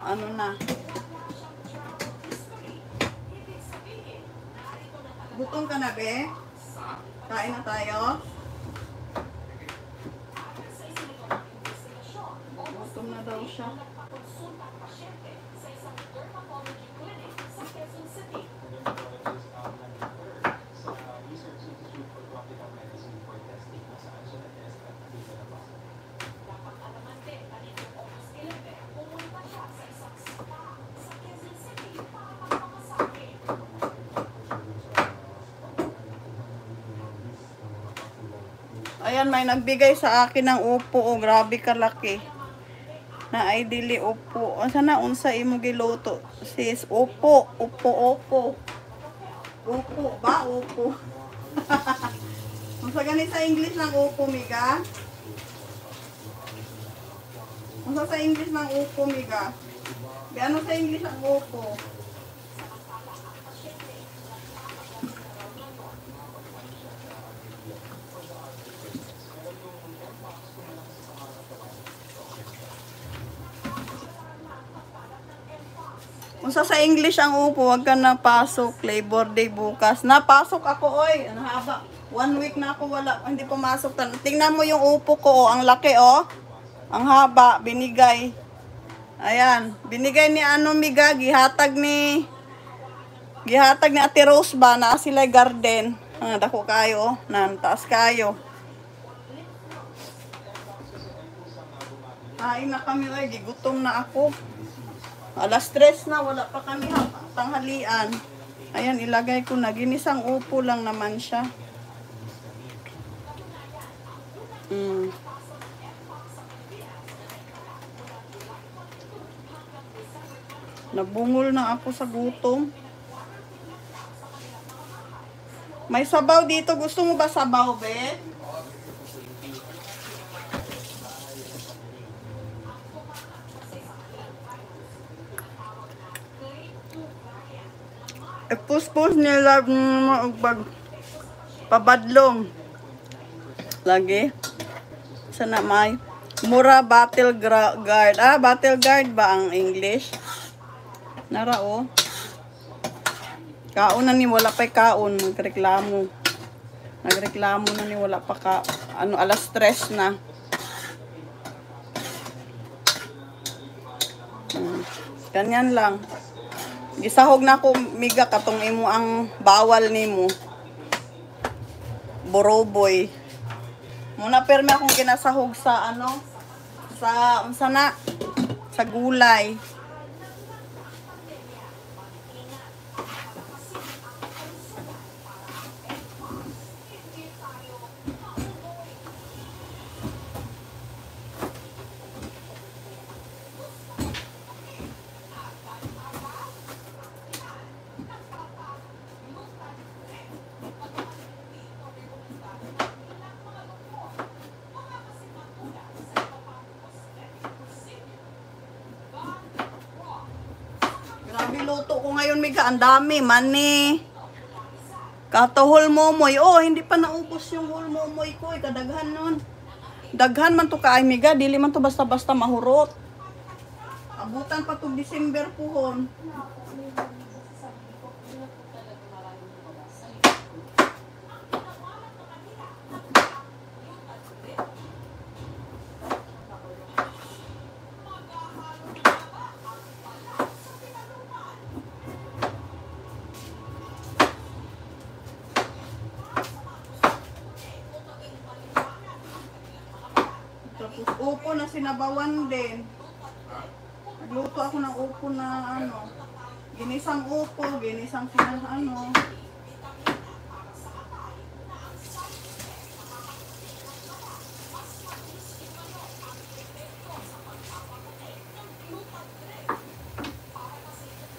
ano na. Gutom ka na, be? Kain na tayo? Gutom na daw siya. Ayan, may nagbigay sa akin ng upo. Oh, grabe kalaki. Na ay dili upo. Sana unsa imo giluto? Sis, upo. Upo. Upo ba? Upo. Unsa gani sa English ng upo, miga? Unsa sa English ng upo, miga? Ano sa English ang upo? Unsa sa English ang upo, wag ka na pasok. Labor Day bukas. Napasok ako, oy. Ang haba. 1 week na ako wala. Hindi pumasok. Tingnan mo yung upo ko, oh. Ang laki, oh. Ang haba. Binigay. Ayan. Binigay ni ano, miga. Gihatag ni Ate Rose ba na sila garden. Dako kayo, oh. Taas kayo. Kain na kami, oy. Gigutom na ako. Alas 3 na, wala pa kami tanghalian. Ayan, ilagay ko na. Ginisang upo lang naman siya. Nabungol na ako sa gutom. May sabaw dito. Gusto mo ba sabaw, be? Ipuspos nila pabadlong. Lagi. Sana may mura battle guard. Battle guard ba ang English? Nara, oh. Kaon na ni wala pa kaon. Nagreklamo na ni wala pa ka. Alas 3 na. Ganyan lang. Gisahog na ko, miga, katong imo ang bawal nimo. Boroboy. Muna perme akong kinasahog sa sa gulay. Grabe luto ko ngayon, miga. Ang dami, mani. Kato whole momoy. Oh, hindi pa naubos yung whole momoy ko. Kadaghan nun. Daghan man to kaay, miga. Dili man to basta-basta mahurot. Abutan pa to December puhon. Tapos upo na sinabawan din. Nagluto ako ng upo na ginisang upo, ginisang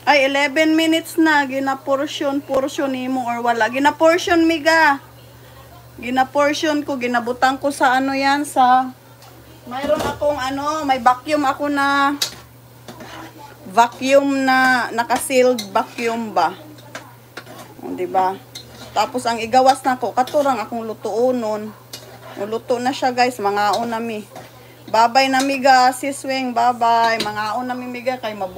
Ay, 11 minutes na. Gina-portion nimo or wala. Gina-portion, miga. Gina-portion ko. Ginabutang ko sa yan, sa... Mayroon akong may vacuum ako na... Vacuum na... Naka-sealed vacuum ba? Diba? Tapos ang igawas na ko, katurang akong lutuunon. Luto na siya, guys. Mangaon nami. Babay na, miga. Siswing, babay. Mangaon nami, miga. Kay mabu